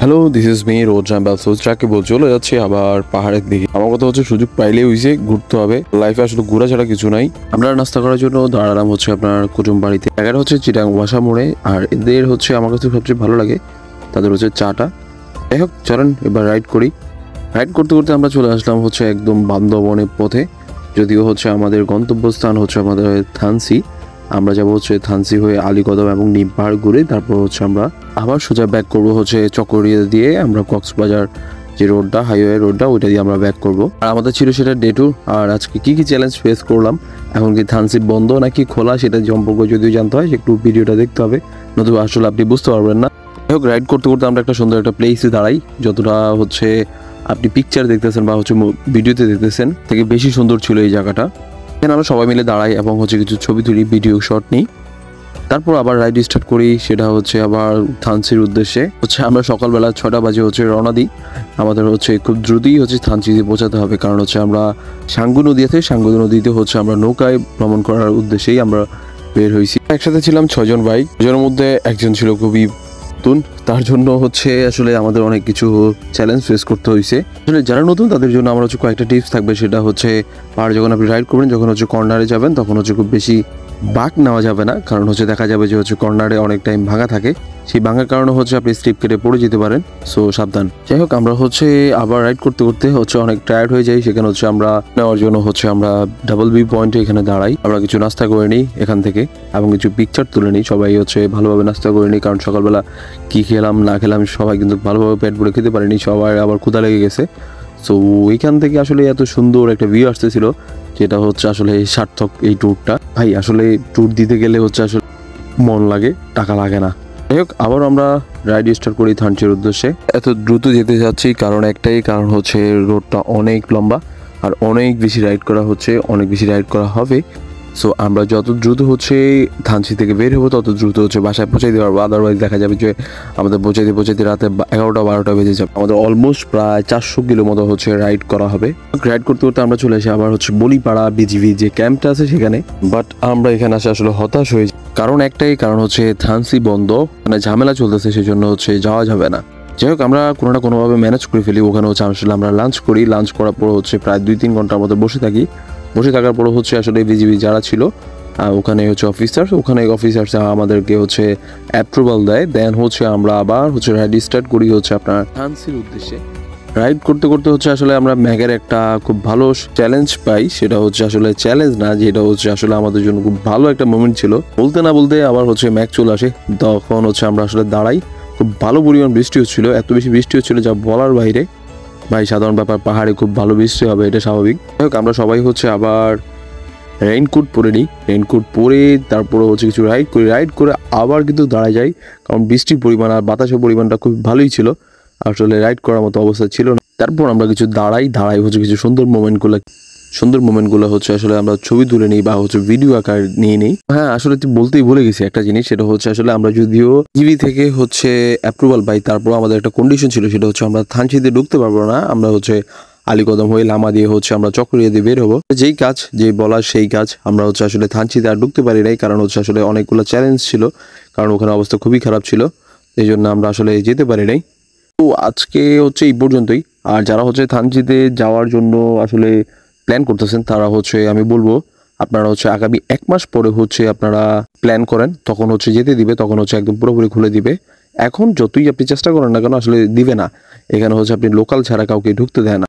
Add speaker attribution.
Speaker 1: Hello, this is মি রোড জাম্বাল সোজরাকে বল চলে যাচ্ছে আবার পাহাড়ের দিকে। আমার কথা হচ্ছে সুযোগ পাইলে হইছে ঘুরতে হবে, লাইফে আসলে ঘোরা ছাড়া কিছু নাই। আমরা নাস্তা করার জন্য দাঁড়ালাম হচ্ছে আপনার কুটুম বাড়িতে। জায়গাটা হচ্ছে চিটাং বাসা মোড়ে। আর এদের হচ্ছে আমার কাছে সবচেয়ে ভালো লাগে তাদের হচ্ছে চাটা। যাই হোক, চলেন এবার রাইড করি। রাইড করতে করতে আমরা চলে আসলাম হচ্ছে একদম বান্দরবনের পথে। যদিও হচ্ছে আমাদের গন্তব্যস্থান হচ্ছে আমাদের থানসি। আমরা যাবো হচ্ছে থানসি হয়ে আলীকদম এবং নিম পাহাড় ঘুরে তারপর হচ্ছে আমরা আবার সোজা ব্যাক করবো হচ্ছে চকরিয়া দিয়ে। আমরা কক্সবাজার যে রোডটা, হাইওয়ে রোডটা, ওইটা দিয়ে আমরা ব্যাক করবো। আর আমাদের ছিল সেটা ডে 2। আর আজকে কি কি চ্যালেঞ্জ ফেস করলাম, এখন কি থানসি বন্ধ নাকি খোলা সেটা সম্পর্কে যদিও জানতে হয় একটু ভিডিওটা দেখতে হবে, নতুবা আসলে আপনি বুঝতে পারবেন না। যাই হোক, রাইড করতে করতে আমরা একটা সুন্দর একটা প্লেসে দাঁড়াই। যতটা হচ্ছে আপনি পিকচার দেখতেছেন বা হচ্ছে ভিডিওতে দেখতেছেন থেকে বেশি সুন্দর ছিল এই জায়গাটা। এখানে আমরা সবাই মিলে দাঁড়াই এবং হচ্ছে কিছু ছবি তুলি, ভিডিও শট নিই, তারপর আবার রাইড স্টার্ট করি। সেটা হচ্ছে আবার থানসির উদ্দেশ্যে। হচ্ছে আমরা সকালবেলা 6টা বাজে হচ্ছে রওনা দিই। আমাদের হচ্ছে খুব দ্রুতই হচ্ছে থানচিতে পৌঁছাতে হবে, কারণ হচ্ছে আমরা সাঙ্গু নদী আছে, সাঙ্গু নদীতে হচ্ছে আমরা নৌকায় ভ্রমণ করার উদ্দেশ্যেই আমরা বের হয়েছি। একসাথে ছিলাম 6জন বাইক, যার মধ্যে একজন ছিল খুবই নতুন। তার জন্য হচ্ছে আসলে আমাদের অনেক কিছু চ্যালেঞ্জ ফেস করতে হয়েছে। আসলে যারা নতুন তাদের জন্য আমার হচ্ছে কয়েকটা টিপস থাকবে। সেটা হচ্ছে পাহাড় যখন আপনি রাইড করবেন, যখন হচ্ছে কর্নারে যাবেন তখন হচ্ছে খুব বেশি বাঁক নেওয়া যাবে না, কারণ হচ্ছে দেখা যাবে যে হচ্ছে কর্নারে অনেক টাইম ভাঙা থাকে। সেই ভাঙার কারণে হচ্ছে আপনি স্লিপ কেটে পড়ে যেতে পারেন, সো সাবধান। যাই হোক, আমরা হচ্ছে আবার রাইড করতে করতে হচ্ছে অনেক টায়ার্ড হয়ে যাই। সেখানে হচ্ছে আমরা নেওয়ার জন্য হচ্ছে আমরা ডাবল বি পয়েন্টে এখানে দাঁড়াই। আমরা কিছু নাস্তা করে নিই এখান থেকে এবং কিছু পিকচার তুলে নিই। সবাই হচ্ছে ভালোভাবে নাস্তা করে নিই, কারণ সকালবেলা কি খেলাম না খেলাম সবাই কিন্তু ভালোভাবে পেট ভরে খেতে পারেনি, সবাই আবার ক্ষুধা লেগে গেছে। সো ওইখান থেকে আসলে এত সুন্দর একটা ভিউ আসতেছিল, যেটা হচ্ছে আসলে সার্থক এই ট্যুরটা। ভাই আসলে ট্যুর দিতে গেলে হচ্ছে আসলে মন লাগে, টাকা লাগে না। যাই হোক, আবার আমরা রাইড স্টার্ট করি থানচির উদ্দেশ্যে। এত দ্রুত যেতে যাচ্ছি কারণ একটাই, কারণ হচ্ছে রোডটা অনেক লম্বা আর অনেক বেশি রাইড করা হচ্ছে, অনেক বেশি রাইড করা হবে। সো আমরা যত দ্রুত হচ্ছে থানচি থেকে বের হবো তত দ্রুত হচ্ছে বাসায় পৌঁছাইতে পারবো। আদারওয়াইজ দেখা যাবে যে আমাদের পৌঁছাইতে রাতে 11টা-12টা বেজে যাবে। আমাদের অলমোস্ট প্রায় 400 কিলো মতো হচ্ছে রাইড করা হবে। রাইড করতে করতে আমরা চলে আসি আবার হচ্ছে বলিপাড়া বিজিবি যে ক্যাম্পটা আছে সেখানে। বাট আমরা এখানে আসে আসলে হতাশ হয়ে যাই, কারণ একটাই, কারণ হচ্ছে থানসি বন্ধ, মানে ঝামেলা চলতেছে, সেই জন্য হচ্ছে যাওয়া যাবে না। যাই হোক, আমরা কোনো না কোনোভাবে ম্যানেজ করে ফেলি। ওখানে হচ্ছে আসলে আমরা লাঞ্চ করি। লাঞ্চ করার পর হচ্ছে প্রায় 2-3 ঘন্টার মতো বসে থাকি। বসে থাকার পর হচ্ছে আসলে বিজিবি যারা ছিল ওখানে হচ্ছে ওখানে অফিসার্স আমাদেরকে হচ্ছে অ্যাপ্রুভাল দেয়। দেন হচ্ছে আমরা আবার হচ্ছে রাইড স্টার্ট করি হচ্ছে আপনার থানসির উদ্দেশ্যে। রাইড করতে করতে হচ্ছে আসলে আমরা ম্যাগের একটা খুব ভালো চ্যালেঞ্জ পাই। সেটা হচ্ছে আসলে চ্যালেঞ্জ না, যেটা হচ্ছে আসলে আমাদের জন্য খুব ভালো একটা মোমেন্ট ছিল। বলতে না বলতে আবার হচ্ছে ম্যাগ চলে আসে। তখন হচ্ছে আমরা আসলে দাঁড়াই। খুব ভালো পরিমাণ বৃষ্টি হচ্ছিল, এত বেশি বৃষ্টি হচ্ছিল যা বলার বাইরে। ভাই সাধারণ ব্যাপার, পাহাড়ে খুব ভালো বৃষ্টি হবে, এটা স্বাভাবিক। যাই হোক, আমরা সবাই হচ্ছে আবার রেইনকোট পরে নিই। রেইনকোট পরে তারপরে হচ্ছে কিছু রাইড করে আবার কিন্তু দাঁড়ায় যাই, কারণ বৃষ্টির পরিমাণ আর বাতাসের পরিমাণটা খুব ভালোই ছিল, আসলে রাইড করার মতো অবস্থা ছিল না। তারপর আমরা কিছু দাঁড়াই হচ্ছে কিছু সুন্দর মোমেন্টগুলো হচ্ছে আসলে আমরা ছবি তুলে নিই বা হচ্ছে ভিডিও আকার নিয়ে নিই। হ্যাঁ, আসলে বলতেই ভুলে গেছি একটা জিনিস, সেটা হচ্ছে আসলে আমরা যদিও জিবি থেকে হচ্ছে অ্যাপ্রুভাল পাই, তারপর আমাদের একটা কন্ডিশন ছিল, সেটা হচ্ছে আমরা থানচিতে ঢুকতে পারবো না। আমরা হচ্ছে আলীকদম হয়ে লামা দিয়ে হচ্ছে আমরা চকরিয়া দিয়ে বের হবো। যেই কাজ যে বলা সেই কাজ। আমরা হচ্ছে আসলে থানচিতে আর ঢুকতে পারি নাই, কারণ হচ্ছে আসলে অনেকগুলো চ্যালেঞ্জ ছিল, কারণ ওখানে অবস্থা খুবই খারাপ ছিল, এই জন্য আমরা আসলে যেতে পারি নাই। তো আজকে হচ্ছে এই পর্যন্তই। আর যারা হচ্ছে থানচিতে যাওয়ার জন্য আসলে প্ল্যান করতেছেন তারা হচ্ছে আমি বলবো আপনারা হচ্ছে আগামী 1 মাস পরে হচ্ছে আপনারা প্ল্যান করেন, তখন হচ্ছে যেতে দিবে, তখন হচ্ছে একদম পুরোপুরি খুলে দিবে। এখন যতই আপনি চেষ্টা করেন না কেন আসলে দিবে না। এখানে হচ্ছে আপনি লোকাল ছাড়া কাউকে ঢুকতে দেয় না।